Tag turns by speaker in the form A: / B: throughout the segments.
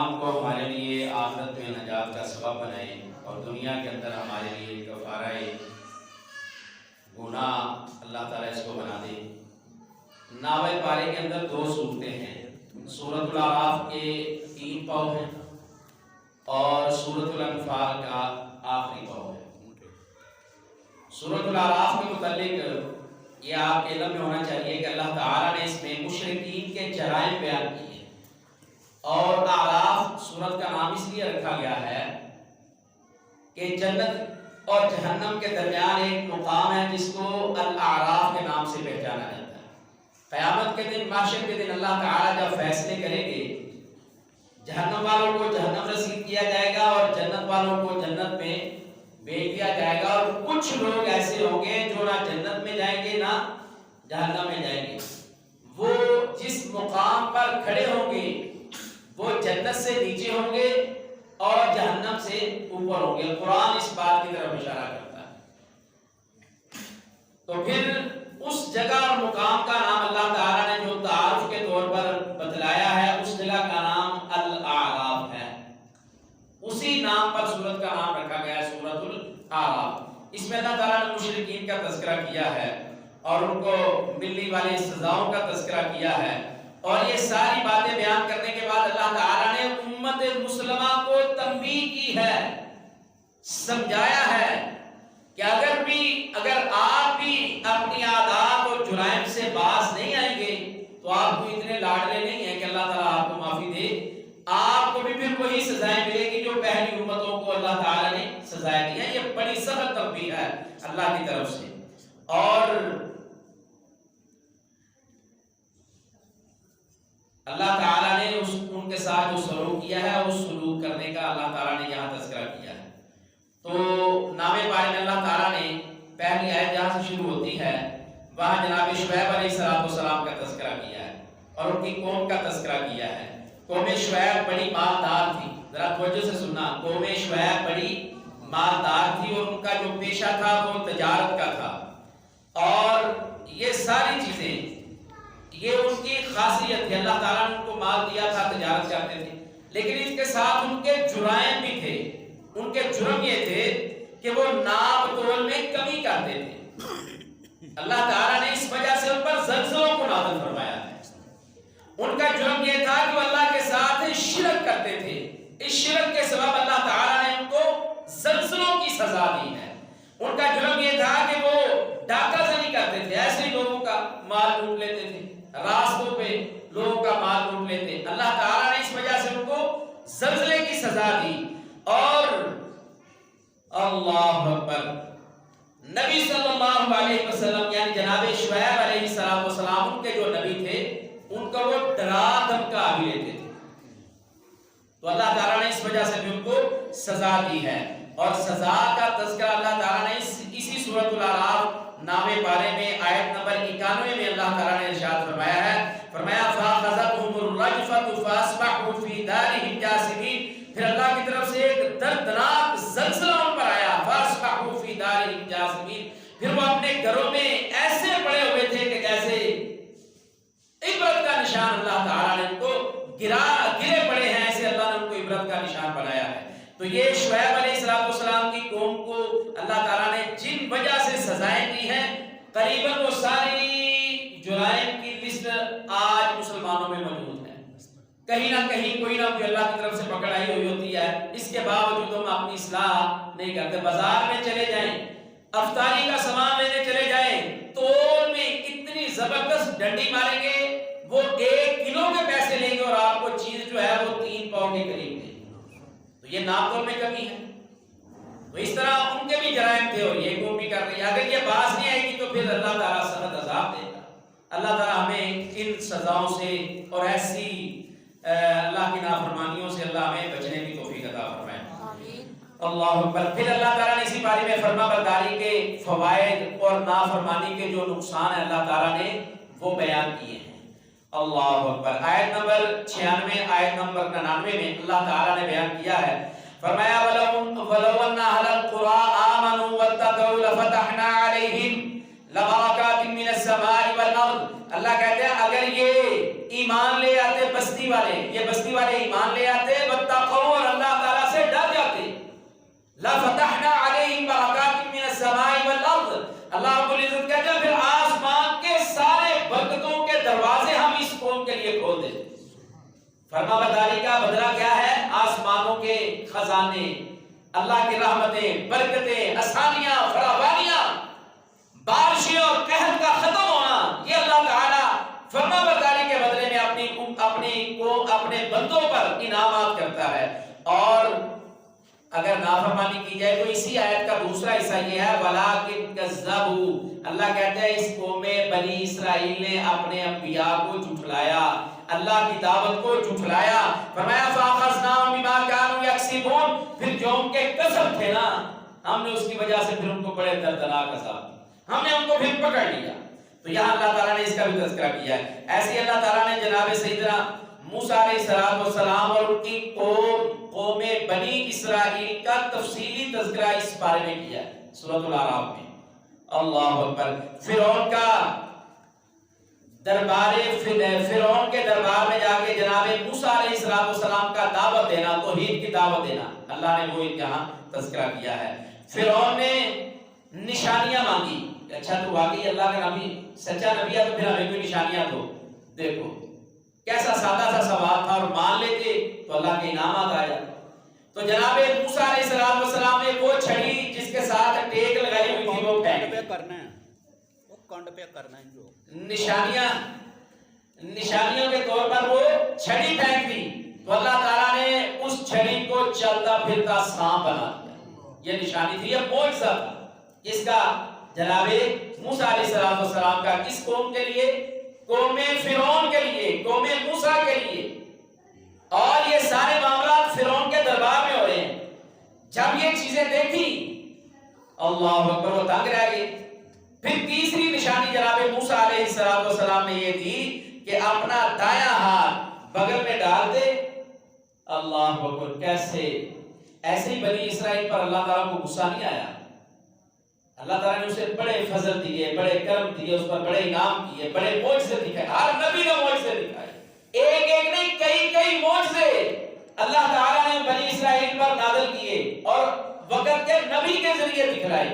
A: کلام کو ہمارے لیے آخرت میں نجات کا سبب بنائے اور دنیا کے اندر ہمارے لیے کفارہ گناہ اللہ تعالیٰ اس کو بنا دے۔ ناول پارے کے اندر 2 صورتیں ہیں، سورۃ الاعراف کے 3 پاؤ ہیں اور سورۃ الانفال کا آخری پاؤ ہے۔ سورۃ الاعراف کے متعلق یہ آپ کے علم میں ہونا چاہیے کہ اللہ تعالیٰ نے اس میں مشرکین کے جرائم بیان کیے ہیں، اور اعراف سورت کا نام اس لیے رکھا گیا ہے کہ جنت اور جہنم کے درمیان ایک مقام ہے جس کو الاعراف کے نام سے پہچانا جاتا ہے۔ قیامت کے دن، محشر کے دن اللہ تعالیٰ جب فیصلے کریں گے، جہنم والوں کو جہنم رسید کیا جائے گا اور جنت والوں کو جنت میں بھیج دیا جائے گا، اور کچھ لوگ ایسے ہوں گے جو نہ جنت میں جائیں گے نہ جہنم میں جائیں گے۔ وہ جس مقام پر کھڑے ہوں گے وہ جنت سے نیچے ہوں گے اور جہنم سے اوپر ہوں گے۔ قرآن اس بات کی طرف اشارہ کرتا ہے۔ تو پھر اس جگہ اور مقام کا نام اللہ تعالیٰ نے جو تعارف کے طور پر بتلایا ہے، اس جگہ کا نام الاعراف ہے۔ اسی نام پر سورت کا نام رکھا گیا ہے، سورۃ الاعراف۔ اس میں اللہ تعالیٰ نے مشرکین کا تذکرہ کیا ہے اور ان کو ملنے والی سزاؤں کا تذکرہ کیا ہے، اور یہ ساری باتیں بیان کرنے کے بعد اللہ تعالیٰ نے امت مسلمہ کو تنبیہ کی ہے، سمجھایا ہے کہ اگر آپ بھی اپنی عادات اور جرائم سے باز نہیں آئیں گے تو آپ کو اتنے لاڈلے نہیں ہیں کہ اللہ تعالیٰ آپ کو معافی دے، آپ کو بھی پھر وہی سزائیں ملے گی جو پہلی امتوں کو اللہ تعالیٰ نے سزائیں دی ہیں۔ یہ بڑی سخت تنبیہ ہے اللہ کی طرف سے، اور اللہ تعالیٰ نے ان کے ساتھ جو سلوک کیا ہے اس سلوک کرنے کا اللہ تعالیٰ نے یہاں تذکرہ کیا ہے۔ تو نام پارے میں اللہ تعالیٰ نے پہلی آیت جہاں سے شروع ہوتی ہے وہاں جناب شعیب علیہ السلام کا تذکرہ کیا ہے اور ان کی قوم کا تذکرہ کیا ہے۔ قوم شعیب بڑی مالدار تھی، ذرا توجہ سے سننا، قوم شعیب بڑی مالدار تھی اور ان کا جو پیشہ تھا وہ تجارت کا تھا، اور یہ ساری چیزیں یہ ان کی خاصیت ہے۔ اللہ تعالیٰ نے ان کو مال دیا تھا، تجارت کرتے تھے، لیکن اس کے ساتھ ان کے جرائم بھی تھے۔ ان کے جرم یہ تھے کہ وہ ناپ تول میں کمی کرتے تھے۔ اللہ تعالیٰ نے اس وجہ سے ان پر زلزلوں کو نازل فرمایا ہے۔ ان کا جرم یہ تھا کہ وہ اللہ کے ساتھ شرک کرتے تھے، اس شرک کے سبب اللہ تعالیٰ نے ان کو زلزلوں کی سزا دی ہے۔ ان کا جرم یہ تھا کہ وہ ڈاکہ زنی کرتے تھے، ایسے لوگوں کا مال لوٹ لیتے تھے، راستوں پہ لوگوں کا مال لوٹ لیتے۔ اللہ تعالیٰ نے اس وجہ سے ان کو زلزلے کی سزا دی، اور اللہ اکبر، نبی صلی اللہ علیہ وسلم یعنی جناب شعیب علیہ السلام ان کے جو نبی تھے ان کو وہ ڈرا دھمکا بھی لیتے تھے، تو اللہ تعالیٰ نے اس وجہ سے بھی ان کو سزا دی ہے۔ اور سزا کا تذکرہ اللہ تعالیٰ نے اسی سورۃ الاعراف نامے پارے میں آیت نمبر 91 میں اللہ تعالیٰ نے ارشاد فرمایا ہے، فرمایا فَأَخَذَتْهُمُ الرَّجْفَةُ فَأَصْبَحُوا فِي دَارِهِمْ جَاثِمِينَ۔ پھر اللہ کی طرف سے ایک دردناک زلزلہ ان پر آیا، فَأَصْبَحُوا فِي دَارِهِمْ جَاثِمِينَ۔ پھر وہ اپنے گھروں میں ایسے پڑے ہوئے تھے کہ جیسے عبرت کا نشان اللہ تعالیٰ نے ان کو گرے پڑے ہیں، ایسے اللہ نے ان کو عبرت کا نشان بنایا ہے۔ تو یہ شعیب علیہ السلام کی قوم کو اللہ تعالیٰ نے جن وجہ سے سزائیں دی ہیں، قریباً وہ ساری جرائم کی لسٹ آج مسلمانوں میں موجود ہے۔ کہیں نہ کہیں کوئی نہ کوئی اللہ کی طرف سے پکڑ آئی ہوئی ہوتی ہے، اس کے باوجود ہم اپنی اصلاح نہیں کرتے۔ بازار میں چلے جائیں، افطاری کا سامان لینے چلے جائیں، تول میں اتنی زبردست ڈنڈی ماریں گے، وہ 1 کلو کے پیسے لیں گے اور آپ کو چیز جو ہے وہ 3 پاؤ کے قریب دیں گے۔ تو یہ ناپتول میں کمی ہے۔ تو اس طرح ان کے بھی جرائم تھے اور یہ قوم بھی کر رہی ہے۔ اگر یہ باز نہیں آئے گی تو پھر اللہ تعالیٰ سخت عذاب دے گا۔ اللہ تعالیٰ ہمیں ان سزاؤں سے اور ایسی اللہ کی نافرمانیوں سے اللہ ہمیں بچنے کی توفیق عطا فرمائے۔ اللہ اکبر۔ پھر اللہ تعالیٰ نے اسی بارے میں فرما برداری کے فوائد اور نافرمانی کے جو نقصان ہیں اللہ تعالیٰ نے وہ بیان کیے ہیں۔ اللہ اکبر۔ آیت نمبر 96 آیت نمبر 99 میں اللہ تعالیٰ نے بیان کیا ہے، فرمایا وَلَوْ أَنَّ أَهْلَ الْقُرَىٰ آمَنُوا وَاتَّقَوْا لَفَتَحْنَا عَلَيْهِمْ لبرکات من السماء والارض، اللہ کہتے ہیں اگر یہ ایمان لے آتے بستی والے، یہ بستی والے ایمان لے آتے واتقوا اور اللہ تعالیٰ سے ڈر جاتے، لفتحنا علیہم برکات من السماء والارض، اللہ رب العزت کہتے ہیں پھر آسمان کے سارے برکتوں کے دروازے ہم اس قوم کے لیے کھول دیتے۔ فرما برداری کا بدلہ کیا ہے؟ آسمانوں کے خزانے، اللہ کی رحمتیں، برکتیں، آسانیاں، فراوانیاں، بارشیں اور قحط کا ختم ہونا، یہ اللہ تعالیٰ فرما برداری کے بدلے میں اپنے بندوں پر انعامات کرتا ہے۔ اور اگر نافرمانی کی جائے تو اسی آیت کا دوسرا حصہ یہ ہے وَلَٰكِن كَذَّبُوا، اللہ کہتے ہیں اس قوم بنی اسرائیل نے اپنے انبیاء کو جھٹلایا، اللہ کی دعوت کو جھٹلایا۔ فرمایا فَأَخَذْنَاهُم بِمَا كَانُوا يَكْسِبُونَ، پھر جو ان کے کسب تھے نا ہم نے اس کی وجہ سے پھر ان کو بڑے دردناک عذاب، ہم نے ان کو پھر پکڑ لیا۔ تو یہاں اللہ تعالیٰ نے اس کا بھی تذکرہ کیا ہے۔ ایسے ہی اللہ تعالیٰ نے جناب سیدنا موسیٰ علیہ السلام اور ان کی قوم بنی اسرائیل کا تفصیلی تذکرہ اس بارے میں کیا ہے سورۃ الاعراف میں۔ اللہ اکبر، فرعون کے دربار میں جا کے جناب موسیٰ علیہ السلام کا دعوت دینا، توحید کی دعوت دینا، اللہ نے وہ یہاں تذکرہ کیا ہے۔ فرعون نے نشانیاں مانگی، اچھا تو واقعی اللہ کا نبی سچا نبی ہے تو پھر ہمیں کوئی نشانیاں دو۔ دیکھو کیسا سادہ سا سوال تھا، اور مان لیتے تو اللہ کے انعامات آ جاتے۔ تو جناب موسیٰ علیہ السلام نے وہ چھڑی جس کے ساتھ ٹیک لگائی ہوئی تھی وہ پھینک دی،
B: وہ کنڈ پہ کرنا ہے، جو
A: نشانیوں کے طور پر وہ چھڑی پھینک دی، تو اللہ تعالیٰ نے اس چھڑی کو چلتا پھرتا سانپ بنا دیا۔ یہ نشانی تھی، یہ معجزہ تھا اس کا جناب موسیٰ علیہ السلام کا، کس قوم کے لیے؟ قوم فرعون کے لیے، قوم موسیٰ کے لیے۔ اور یہ سارے معاملات فرعون کے دربار میں ہو رہے ہیں۔ جب یہ چیزیں دیکھی اللہ اکبر وہ تنگ رہ گئے۔ پھر تیسری نشانی جناب موسیٰ علیہ السلام نے یہ دی کہ اپنا دایاں ہاتھ بغل میں ڈال دے۔ اللہ اکبر، کیسے ایسے ہی بنی اسرائیل پر اللہ تعالیٰ کو غصہ نہیں آیا، اللہ تعالیٰ نے اسے بڑے فضل دیے، بڑے کرم دیے، اس پر بڑے انعام کیے، بڑے معجزے دکھائے، ہر نبی نے معجزے دکھائے، ایک ایک نہیں کئی معجزے اللہ تعالیٰ نے بنی اسرائیل پر نازل کیے اور وقت کے نبی کے ذریعے دکھلائے۔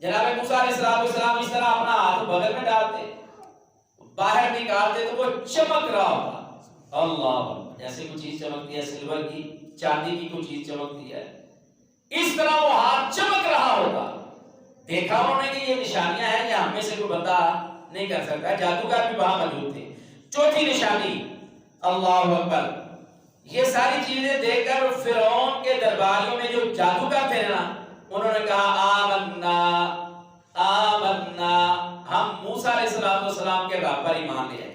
A: جناب موسیٰ علیہ السلام اس طرح اپنا ہاتھ بغل میں ڈالتے، باہر نکالتے تو وہ چمک رہا ہوتا، اللہ جیسے کوئی چیز چمکتی ہے، سلور کی، چاندی کی کوئی چیز چمکتی ہے، اس طرح وہ ہاتھ چمک رہا ہوتا۔ دیکھا انہوں نے کہ یہ نشانیاں ہیں، یہ ہم میں سے کوئی بندہ نہیں کر سکتا، جادوگر بھی وہاں موجود تھے۔ چوتھی نشانی اللہ اکبر، یہ ساری چیزیں دیکھ کر فرعون کے درباریوں میں جو جادوگر تھے نا انہوں نے کہا آمنا، ہم موسیٰ علیہ السلام کے رب پر ایمان لے آئے۔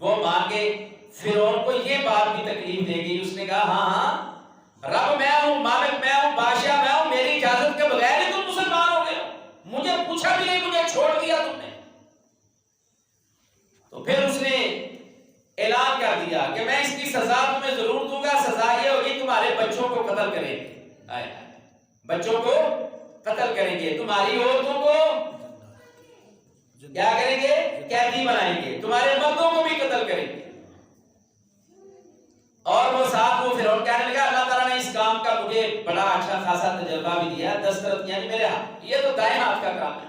A: وہ مان کے فرعون کو یہ بات بھی تکلیف دے گئی، اس نے کہا ہاں رب میں ہوں، مالک میں ہوں، بادشاہ میں ہوں، میری اجازت کے بغیر ہی تم مسلمان ہو گئے ہو، مجھے پوچھا بھی نہیں، مجھے چھوڑ دیا تم نے۔ تو پھر اس نے اعلان کر دیا کہ میں اس کی سزا تمہیں ضرور دوں گا، سزا یہ ہوگی تمہارے بچوں کو قتل کریں گے، بچوں کو قتل کریں گے، تمہاری عورتوں کو کیا کریں گے؟ قیدی بنائیں گے، تمہارے مردوں کو بھی قتل کریں گے۔ اور وہ ساتھ وہ فرعون کہنے لگا اللہ تعالیٰ نے اس کام کا مجھے بڑا اچھا خاصا تجربہ بھی دیا، دسترت یعنی میرے ہاتھ، یہ تو دائیں ہاتھ کا کام ہے۔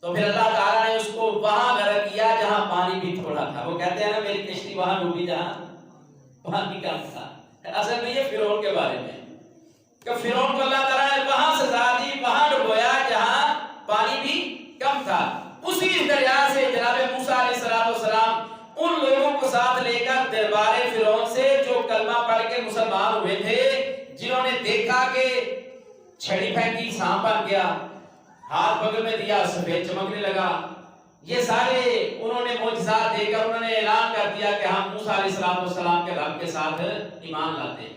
A: تو پھر اللہ تعالیٰ نے اس کو وہاں غرق کیا جہاں پانی بھی تھوڑا تھا۔ وہ کہتے ہیں نا میری کشتی وہاں ڈوبی جہاں پانی کم تھا، اصل میں یہ فرعون کے بارے میں کہ فرعون کو اللہ تعالیٰ نے وہاں سزا دی، وہاں ڈبویا جہاں پانی بھی کم تھا۔ اسی دریا سے جناب موسیٰ علیہ السلام ان لوگوں کو ساتھ لے کر دربار فرعون سے جو کلمہ پڑھ کے مسلمان ہوئے تھے، جنہوں نے دیکھا کہ چھڑی پھینکی سانپ بن گیا، ہاتھ بغل میں دیا سفید چمکنے لگا، یہ سارے انہوں نے معجزات دے کر انہوں نے اعلان کر دیا کہ ہم موسیٰ علیہ السلام کے رب کے ساتھ ایمان لاتے ہیں۔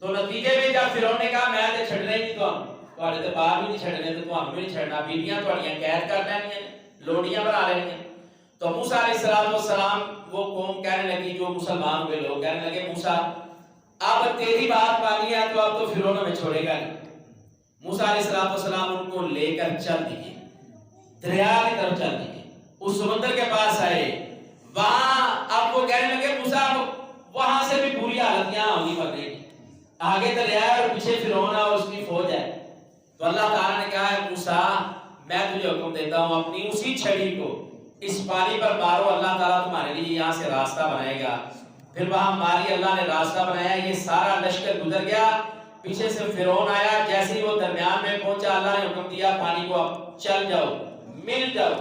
A: تو نتیجے میں جب فرعون نے کہا میں تے چھڑنے نہیں تو تواڈے تے باہر بھی نہیں چھڑنے تے تانوں بھی نہیں چھڑنا، بیبیاں تواڈیاں قید کر لینیاں، لوڑیاں بنا لینیاں۔ تو موسیٰ علیہ السلام وہ قوم کہنے لگی، جو مسلمان ہوئے لوگ کہنے لگے موسیٰ اب تیری بات مانی ہے تو اب تو فرعون ہمیں چھوڑے گا نہیں۔ موسیٰ علیہ السلام ان کو لے کر چل دیے، دریا کی طرف چل دیے، اس سمندر کے پاس آئے، وہاں اب وہ کہنے لگے موسیٰ وہاں سے بھی بری حالت یہاں ہوگی مرنے کی، آگے دریا ہے اور پیچھے فرعون اور اس کی فوج ہے۔ تو اللہ تعالیٰ نے کہا ہے موسیٰ میں تجھے حکم دیتا ہوں اپنی اسی چھڑی کو اس پانی پر مارو، اللہ تعالیٰ تمہارے لیے یہاں سے راستہ بنائے گا۔ پھر وہاں ماری، اللہ نے راستہ بنایا، یہ سارا لشکر گزر گیا، پیچھے سے فرعون آیا، جیسے ہی وہ درمیان میں پہنچا اللہ نے حکم دیا پانی کو اب چل جاؤ، مل جاؤ،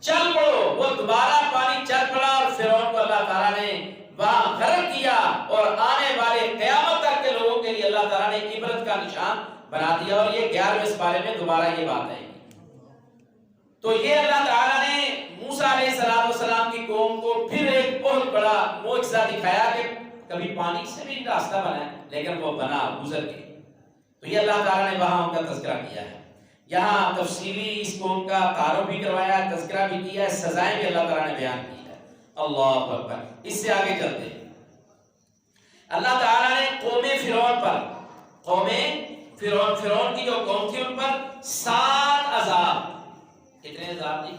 A: چل پڑو۔ وہ دوبارہ پانی چل پڑا اور فرعون کو اللہ تعالیٰ نے وہاں غرق کیا، اور آنے والے قیامت تک کے لوگوں کے لیے اللہ تعالیٰ نے عبرت کا نشان بنا دیا، اور یہ 11ویں سپارے میں دوبارہ یہ بات ہے۔ تو یہ اللہ تعالیٰ نے موسیٰ علیہ السلام کی قوم کو پھر ایک بہت بڑا معجزہ دکھایا کہ کبھی پانی سے بھی راستہ بنا ہے، لیکن وہ بنا، گزر گئے۔ تو یہ اللہ تعالیٰ نے وہاں ان کا تذکرہ کیا ہے، یہاں تفصیلی اس قوم کا تعارف بھی کروایا، تذکرہ بھی کیا ہے، سزائیں بھی اللہ تعالیٰ نے بیان کی ہے۔ اللہ اکبر۔ اس سے آگے چلتے ہیں، اللہ تعالیٰ نے قوم فرعون کی جو قوم تھی ان پر 7 عذاب، کتنے عذاب جی؟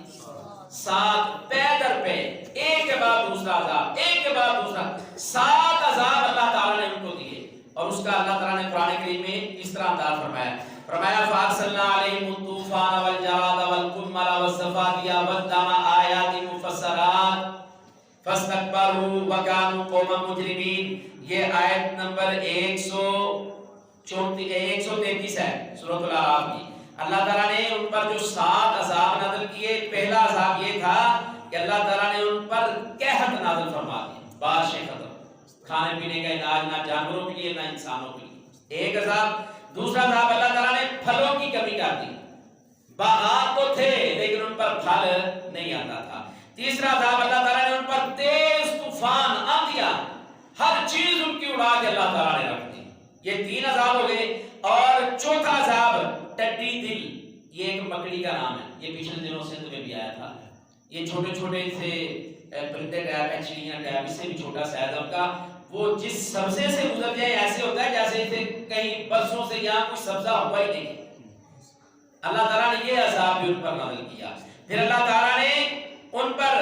A: 7 پے در پے، ایک کے بعد دوسرا عذاب، ایک کے بعد دوسرا، 7 عذاب اللہ تعالیٰ نے ان کو دیے، اور اس کا اللہ تعالیٰ نے قرآن کریم میں اس طرح انداز فرمایا، فَأَرْسَلْنَا عَلَيْهِمُ الطُّوفَانَ وَالْجَرَادَ وَالْقُمَّلَ وَالضَّفَادِعَ وَالدَّمَ آيَاتٍ مُفَصَّلَاتٍ فَاسْتَكْبَرُوا وَكَانُوا قَوْمًا مُجْرِمِينَ۔ یہ آیت نمبر 133 ہے سورۃ الاعراف کی۔ اللہ تعالیٰ نے ان پر جو 7 عذاب نازل کیے، پہلا عذاب یہ تھا کہ اللہ تعالیٰ نے ان پر قحط نازل فرما دی، بارش ختم، کھانے پینے کا علاج نہ جانوروں کے لیے نہ انسانوں کے لیے، ایک عذاب۔ دوسرا عذاب اللہ تعالیٰ نے پھلوں کی کمی کر دی، باغات تو تھے لیکن ان پر پھل نہیں آتا تھا۔ تیسرا عذاب اللہ تعالیٰ نے ان پر تیز طوفان، آندھیاں، ہر چیز ان کی اڑا کے اللہ تعالیٰ نے رکھ دی۔ یہ 3 عذاب ہو گئے، اور چوتھا عذاب ٹڈی دل، یہ ایک مکڑی کا نام ہے، یہ پچھلے دنوں سے تمہیں بھی آیا تھا، یہ چھوٹے چھوٹے سے پرندے ٹائپ، چڑیاں ٹائپ، اس سے بھی چھوٹا سا ہے کا، وہ جس سبزے سے گزر جائے ایسے ہوتا ہے جیسے اسے کئی برسوں سے یہاں کوئی سبزہ ہوا ہی نہیں۔ اللہ تعالیٰ نے یہ عذاب بھی ان پر نازل کیا۔ پھر اللہ تعالیٰ نے ان پر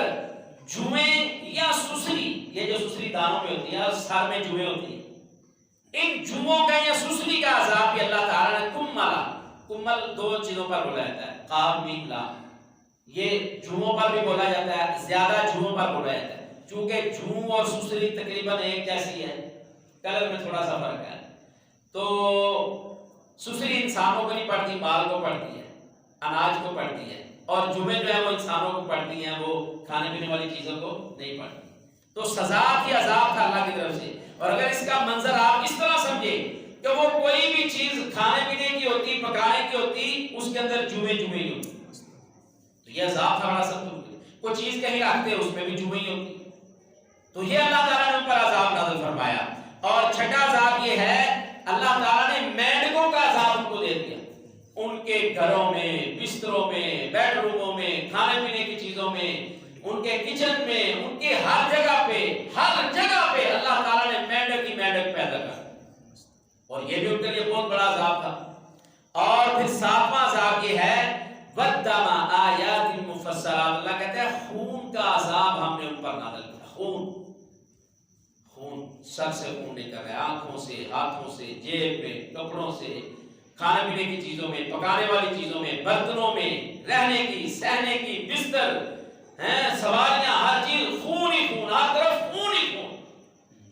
A: جوئیں یا سسری، یہ جو سسری دانوں میں ہوتی ہے اور سر میں جوئیں ہوتی ہیں، ان جوؤں کا یا سسری کا عذاب بھی اللہ تعالیٰ نے کمل 2 چیزوں پر بولا جاتا ہے، قاف میم لام، یہ جوؤں پر بھی بولا جاتا ہے، زیادہ جوؤں پر بولا جاتا ہے، چونکہ جوں اور سسری تقریباً ایک جیسی ہے، کلر میں تھوڑا سا فرق ہے۔ تو سسری انسانوں کو نہیں پڑتی، مال کو پڑتی ہے، اناج کو پڑتی ہے، اور جوئیں جو ہے وہ انسانوں کو پڑتی ہیں، وہ کھانے پینے والی چیزوں کو نہیں پڑتی۔ تو سزا کی عذاب تھا اللہ کی طرف سے۔ اور اگر اس کا منظر آپ اس طرح سمجھے کہ وہ کوئی بھی چیز کھانے پینے کی ہوتی، پکانے کی ہوتی، اس کے اندر جوئیں ہی ہوتی، تو یہ عذاب تھا بڑا سخت۔ کوئی چیز کہیں رکھتے اس میں بھی جوئیں ہی ہوتی، تو یہ اللہ تعالیٰ نے ان پر عذاب نازل فرمایا۔ اور چھٹا عذاب یہ ہے، اللہ تعالیٰ نے مینڈکوں کا عذاب ان کو دے دیا، ان کے گھروں میں، بستروں میں، بیڈ روموں میں، کھانے پینے کی چیزوں میں، ان کے کچن میں، ان کے ہر جگہ پہ اللہ تعالیٰ نے مینڈک پیدا کر، اور یہ بھی ان کے لیے بہت بڑا عذاب تھا۔ اور پھر 7واں عذاب یہ ہے، وَالدَّمَ آیَاتٍ مُفَصَّلَاتٍ، اللہ کہتے ہیں خون کا عذاب ہم نے ان پر نازل کیا۔ خون سر سے خون نکل رہا ہے، آنکھوں سے، ہاتھوں سے، جیب میں، کپڑوں سے، کھانے پینے کی چیزوں میں، پکانے والی چیزوں میں، برتنوں میں، رہنے کی، سہنے کی، بستر، سواریاں، ہر چیز خون ہی خون، ہر طرف خون ہی خون۔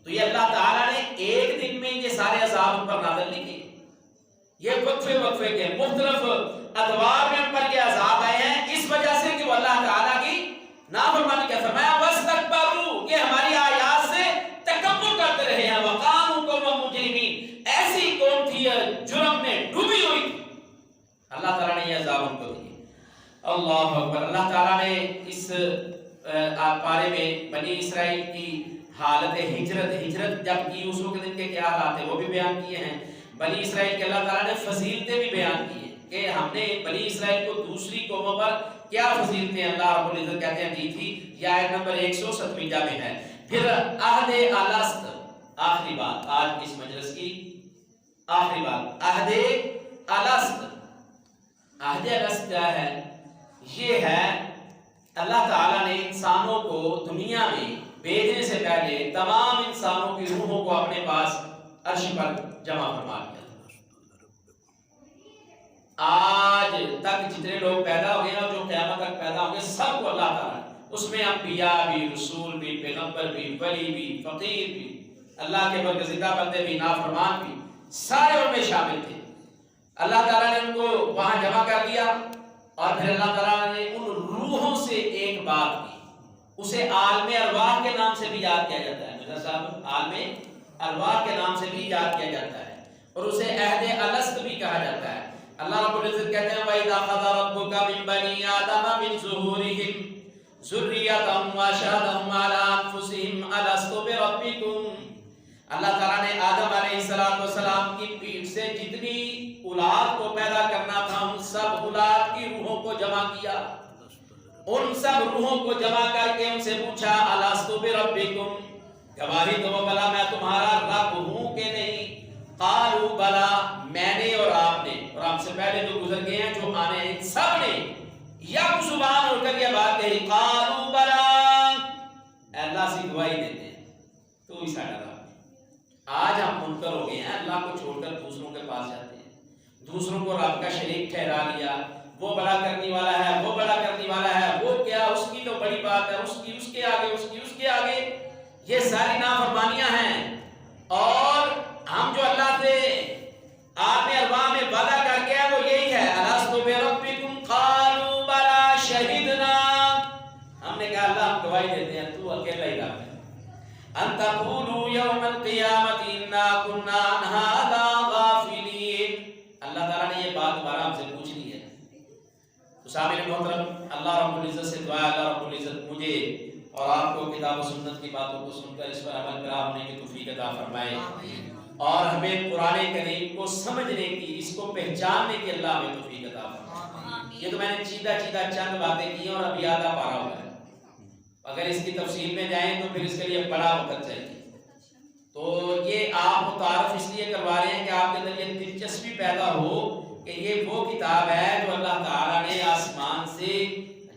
A: تو یہ اللہ تعالیٰ نے ایک دن میں یہ سارے عذاب ان پر نازل نہیں کیے، یہ وقفے کے مختلف ادوار میں ان پر یہ عذاب آئے ہیں، اس وجہ سے کہ وہ اللہ تعالیٰ کی نافرمانی کا فرمایا، وَاسْتَكْبَرُوا، یہ ہماری آیات سے تکبر کرتے رہے ہیں، وَقَالُوا قَوْمًا مُجْرِمِينَ، ایسی قوم تھی جرم میں ڈوبی ہوئی تھی، اللہ تعالیٰ نے یہ عذاب ان کو دیے۔ اللہ اکبر۔ اللہ تعالیٰ نے اس پارے میں بنی اسرائیل کی حالت ہجرت جب کی، اس وقت ان کے کیا حالات ہیں وہ بھی بیان کیے ہیں۔ بنی اسرائیل کے اللہ تعالیٰ نے فضیلتیں بھی بیان کی ہیں کہ ہم نے بنی اسرائیل کو دوسری قوموں پر کیا فضیلتیں اللہ رب العزت کہتے ہیں دی تھی، یہ آیت نمبر 157 میں ہے۔ پھر عہد الست، آخری بات آج اس مجلس کی آخری بات، عہد الست۔ عہد الست کیا ہے؟ یہ ہے اللہ تعالیٰ نے انسانوں کو دنیا میں بھیجنے سے پہلے تمام انسانوں کی روحوں کو اپنے پاس عرش پر جمع فرما لیا. آج تک جتنے لوگ پیدا ہو گئے اور جو قیامت تک پیدا ہوں گے سب کو اللہ تعالیٰ اس میں انبیاء بھی، رسول بھی، پیغمبر بھی، ولی بھی، فقیر بھی، اللہ کے برگزیدہ بندے بھی، نافرمان بھی، سارے ان میں شامل تھے. اللہ تعالیٰ نے ان کو وہاں جمع کر لیا اور پھر اللہ تعالیٰ نے ان روحوں سے ایک بات کی. اسے عالم ارواح کے نام سے بھی یاد کیا جاتا ہے. مرزا صاحب عالم ارواح کے نام سے بھی یاد کیا جاتا ہے اور اسے عہد الست بھی کہا جاتا ہے. اللہ رب العزت کہتے ہیں وَإِذَا قَضَىٰ رَبُّكَ مِن بَنِي آدَمَ مِن ظُهُورِهِمْ ذُرِّيَّتَهُمْ وَأَشْهَدَهُمْ عَلَىٰ أَنفُسِهِمْ أَلَسْتُ بِرَبِّكُمْ. اللہ تعالیٰ نے آدم علیہ السلام کی پیٹھ سے جتنی اولاد کو پیدا کرنا تھا ان سب اولاد کی روحوں کو جمع کیا. ان سب روحوں کو جمع کر کے ان سے پوچھا أَلَسْتُ بِرَبِّكُمْ، گواہی دو بلا میں تمہارا رب ہوں کہ نہیں. قالوا بلا، میں نے اور آپ نے اور آپ سے پہلے جو گزر گئے ہیں جو آنے ہیں سب نے یک زبان ہو کر یہ بات کہی قالوا بلا، اللہ سے گواہی دیتے ہیں تو ہی ساڈا رب. آج ہم منکر ہو گئے ہیں، اللہ کو چھوڑ کر دوسروں کے پاس جاتے ہیں، دوسروں کو رب کا شریک ٹھہرا لیا. وہ بڑا کرنے والا ہے، وہ بڑا کرنے والا ہے، وہ کیا اس کی تو بڑی بات ہے، اس کی اس کے آگے، اس کی اس کے آگے. یہ ساری نافرمانیاں ہیں. اور ہم جو اللہ سے عالم ارواح میں وعدہ کر کے وہ یہی ہے أَلَسْتُ بِرَبِّكُمْ قَالُوا بَلَىٰ شَهِدْنَا. ہم نے کہا اللہ ہم گواہی دیتے ہیں تو اکیلا ہی رب ہے. أَن تَقُولُوا يَوْمَ الْقِيَامَةِ إِنَّا كُنَّا عَنْ هَٰذَا غَافِلِينَ. اللہ تعالیٰ نے یہ بات دوبارہ ہم سے پوچھ لی ہے. تو سامعین محترم، اللہ رب العزت سے دعا ہے اللہ رب العزت مجھے اور آپ کو کتاب و سنت کی باتوں کو سن کر اس پر عمل پیرا ہونے کی توفیق عطا فرمائے اور ہمیں قرآن کریم کو سمجھنے کی، اس کو پہچاننے کی اللہ ہمیں توفیق عطا فرمائے. یہ تو میں نے چیدہ چند باتیں کی اور ابھی آدھا پارا ہوا ہے. اگر اس کی تفصیل میں جائیں تو پھر اس کے لیے بڑا وقت چاہیے. تو یہ آپ کو تعارف اس لیے کروا رہے ہیں کہ آپ کے اندر یہ دلچسپی پیدا ہو کہ یہ وہ کتاب ہے جو اللہ تعالیٰ نے آسمان سے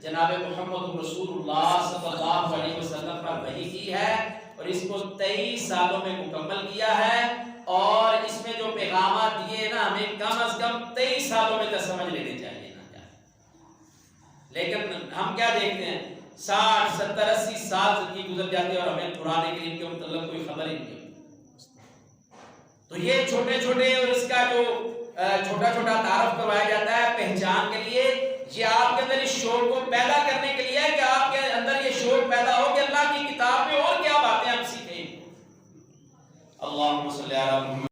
A: جناب محمد رسول اللہ صلی اللہ علیہ وسلم پر وحی کی ہے اور اس کو 23 سالوں میں مکمل کیا ہے. اور اس میں جو پیغامات دیے نا ہمیں کم از کم 23 سالوں میں تو سمجھ لینے چاہیے نا. لیکن ہم کیا دیکھتے ہیں 60 70 80 سال زندگی گزر جاتی ہے اور ہمیں قرآن کریم کے متعلق کوئی خبر ہی نہیں ہوتی. تو یہ چھوٹے چھوٹے اور اس کا جو چھوٹا چھوٹا تعارف کروایا جاتا ہے پہچان کے لیے، یہ آپ کے اندر اس شعور کو پیدا کرنے کے لیے ہے کہ آپ کے اندر یہ شعور پیدا ہو کہ اللہ کی کتاب میں اور کیا باتیں ہم سیکھیں. اللہم صلی علی محمد.